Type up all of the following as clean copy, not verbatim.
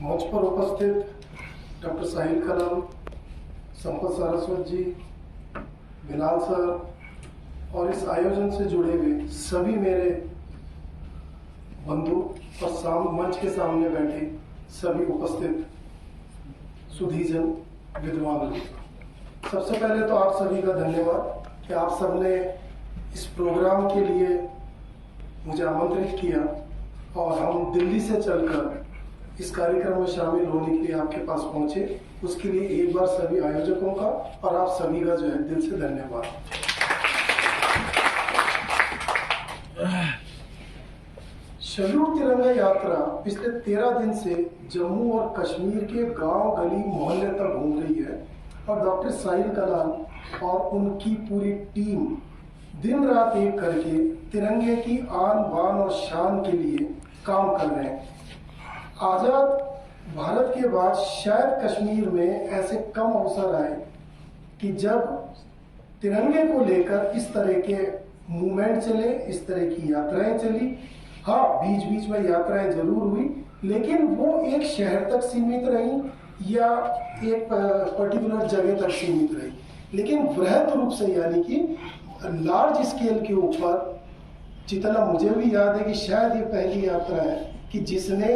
मंच पर उपस्थित डॉक्टर साहिल कलाम, संपत सारस्वत जी, बिलाल सर और इस आयोजन से जुड़े हुए सभी मेरे बंधु और मंच के सामने बैठे सभी उपस्थित सुधीजन विद्वान लोग, सबसे पहले तो आप सभी का धन्यवाद कि आप सबने इस प्रोग्राम के लिए मुझे आमंत्रित किया और हम दिल्ली से चलकर इस कार्यक्रम में शामिल होने के लिए आपके पास पहुंचे। उसके लिए एक बार सभी आयोजकों का और आप सभी का जो है दिल से धन्यवाद। सैल्यूट तिरंगा यात्रा पिछले 13 दिन से जम्मू और कश्मीर के गांव, गली, मोहल्ले तक घूम रही है और डॉक्टर साहिल कलाम और उनकी पूरी टीम दिन रात एक करके तिरंगे की आन बान और शान के लिए काम कर रहे हैं। आजाद भारत के बाद शायद कश्मीर में ऐसे कम अवसर आए कि जब तिरंगे को लेकर इस तरह के मूवमेंट चले, इस तरह की यात्राएं चली। हाँ, बीच बीच में यात्राएं जरूर हुई, लेकिन वो एक शहर तक सीमित रही या एक पर्टिकुलर जगह तक सीमित रही, लेकिन वृहद रूप से यानी कि लार्ज स्केल के ऊपर जितना मुझे भी याद है कि शायद ये पहली यात्रा है कि जिसने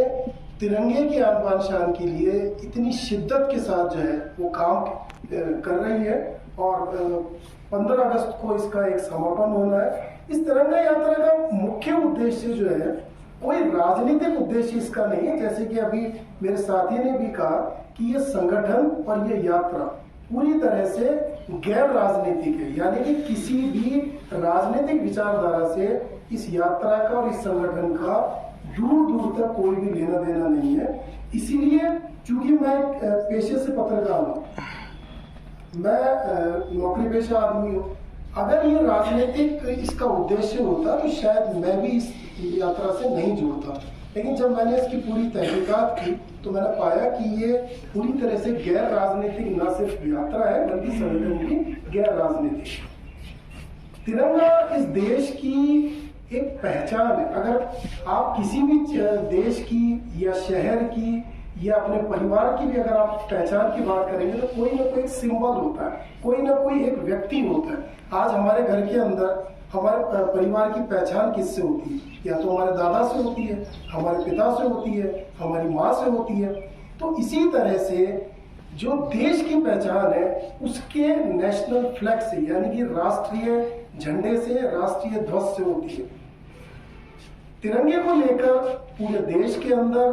तिरंगे की आन बान शान के लिए इतनी शिद्दत के साथ जो है वो काम कर रही है। और 15 अगस्त को इसका एक समापन होना है। इस तिरंगा यात्रा का मुख्य उद्देश्य जो है कोई राजनीतिक उद्देश्य इसका नहीं है, जैसे कि अभी मेरे साथी ने भी कहा कि ये संगठन और ये यात्रा पूरी तरह से गैर राजनीतिक है, यानी कि किसी भी राजनीतिक विचारधारा से इस यात्रा का और इस संगठन का दूर दूर तक कोई भी लेना देना नहीं है। इसीलिए चूंकि मैं पेशे से पत्रकार हूँ, मैं नौकरी पेशा आदमी हूँ, अगर ये राजनीतिक इसका उद्देश्य होता तो शायद मैं भी इस यात्रा से नहीं जुड़ता, लेकिन जब मैंने इसकी पूरी तहकीकात की तो मैंने पाया कि ये पूरी तरह से गैर राजनीतिक न सिर्फ यात्रा है बल्कि संगठन की गैर राजनीतिक। तिरंगा इस देश की एक पहचान है। अगर आप किसी भी देश की या शहर की या अपने परिवार की भी अगर आप पहचान की बात करेंगे तो कोई ना कोई सिंबल होता है, कोई ना कोई एक व्यक्ति होता है। आज हमारे घर के अंदर हमारे परिवार की पहचान किससे होती है? या तो हमारे दादा से होती है, हमारे पिता से होती है, हमारी माँ से होती है। तो इसी तरह से जो देश की पहचान है उसके नेशनल फ्लैग से यानी कि राष्ट्रीय झंडे से, राष्ट्रीय ध्वज से होती है। तिरंगे को लेकर पूरे देश के अंदर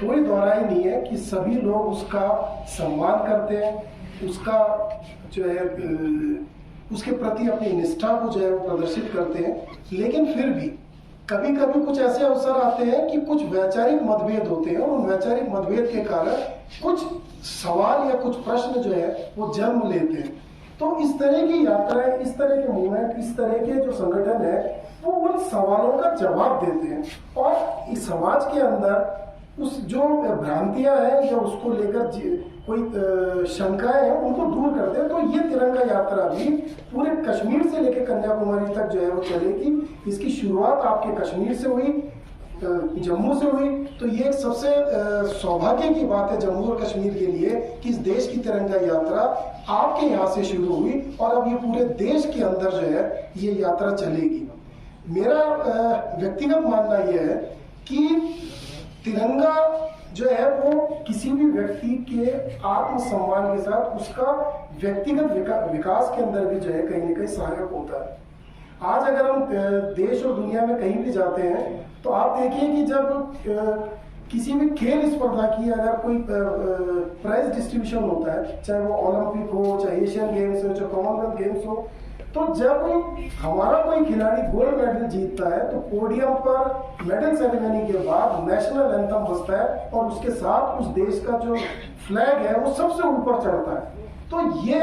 कोई दोहराई नहीं है कि सभी लोग उसका सम्मान करते हैं, उसका जो है उसके प्रति अपनी निष्ठा को जो है वो प्रदर्शित करते हैं। लेकिन फिर भी कभी कभी कुछ ऐसे अवसर आते हैं कि कुछ वैचारिक मतभेद होते हैं और उन वैचारिक मतभेद के कारण कुछ सवाल या कुछ प्रश्न जो है वो जन्म लेते हैं। तो इस तरह की यात्राएं, इस तरह के मूवमेंट, इस तरह के जो संगठन है वो उन सवालों का जवाब देते हैं और इस समाज के अंदर उस जो भ्रांतियां हैं या उसको लेकर कोई शंकाएं हैं उनको दूर करते हैं। तो ये तिरंगा यात्रा भी पूरे कश्मीर से लेकर कन्याकुमारी तक जो है वो चलेगी। इसकी शुरुआत आपके कश्मीर से हुई, जम्मू से हुई, तो ये सबसे सौभाग्य की बात है जम्मू और कश्मीर के लिए कि इस देश की तिरंगा यात्रा आपके यहाँ से शुरू हुई और अब ये पूरे देश के अंदर जो है ये यात्रा चलेगी। मेरा व्यक्तिगत मानना यह है कि तिरंगा जो है वो किसी भी व्यक्ति के आत्मसम्मान के साथ उसका व्यक्तिगत विकास के अंदर भी जो है कहीं ना कहीं सहायक होता है। आज अगर हम देश और दुनिया में कहीं भी जाते हैं तो आप देखिए कि जब किसी भी खेल स्पर्धा की अगर कोई प्राइज डिस्ट्रीब्यूशन होता है, चाहे वो ओलंपिक हो, चाहे एशियन गेम्स हो, चाहे कॉमनवेल्थ गेम्स हो, तो जब हमारा कोई खिलाड़ी गोल्ड मेडल जीतता है तो पोडियम पर मेडल सेरेमनी के बाद नेशनल एंथम बजता है और उसके साथ उस देश का जो फ्लैग है वो सबसे ऊपर चढ़ता है। तो ये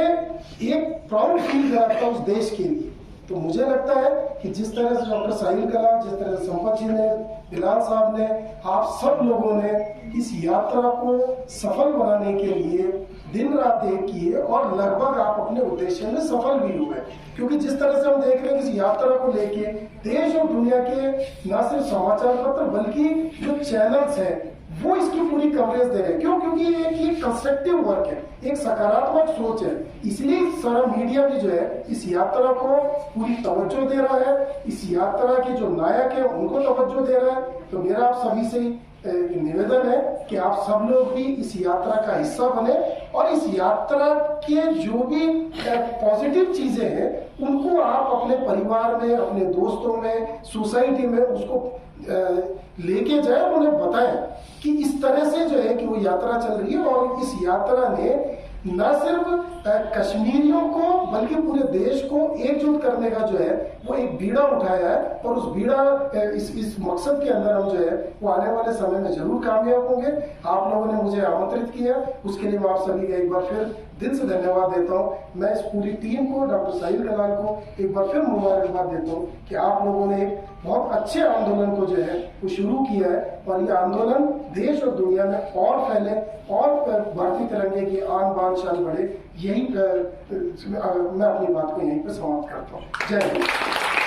एक प्राउड फील कराता है उस देश के लिए। तो मुझे लगता है कि जिस तरह से डॉक्टर साहिल कलाम, जिस तरह से संपत जी ने बिलाल साहब ने, आप सब लोगों ने इस यात्रा को सफल बनाने के लिए दिन रात एक किए और लगभग आप अपने उद्देश्य में सफल भी हुए। क्योंकि जिस तरह से हम देख रहे हैं कि इस यात्रा को लेके देश और दुनिया के न सिर्फ समाचार पत्र बल्कि जो चैनल्स हैं वो इसकी पूरी कवरेज दे रहे हैं। क्यों? क्योंकि ये कंस्ट्रक्टिव वर्क है, एक सकारात्मक सोच है, इसलिए सारा मीडिया भी जो है इस यात्रा को पूरी तवज्जो दे रहा है, इस यात्रा के जो नायक है उनको तवज्जो दे रहा है। तो मेरा आप सभी से निवेदन है कि आप सब लोग भी इस यात्रा का हिस्सा बने और इस यात्रा के जो भी पॉजिटिव चीजें हैं उनको आप अपने परिवार में, अपने दोस्तों में, सोसाइटी में उसको लेके जाए, उन्हें बताएं कि इस तरह से जो है कि वो यात्रा चल रही है। और इस यात्रा ने न सिर्फ कश्मीरियों को बल्कि पूरे देश को एकजुट करने का जो है वो एक बीड़ा उठाया है और उस बीड़ा इस मकसद के अंदर हम जो है वो आने वाले समय में जरूर कामयाब होंगे। आप लोगों ने मुझे आमंत्रित किया, उसके लिए मैं आप सभी का एक बार फिर दिल से धन्यवाद देता हूं। मैं इस पूरी टीम को, डॉक्टर साहिल कलाल को एक बार फिर मुबारकबाद देता हूं कि आप लोगों ने एक बहुत अच्छे आंदोलन को जो है वो शुरू किया है और ये आंदोलन देश और दुनिया में और फैले और भारतीय तिरंगे की आन बान शान बढ़े। यही मैं अपनी बात को यहीं पर समाप्त करता हूँ। जय हिंद।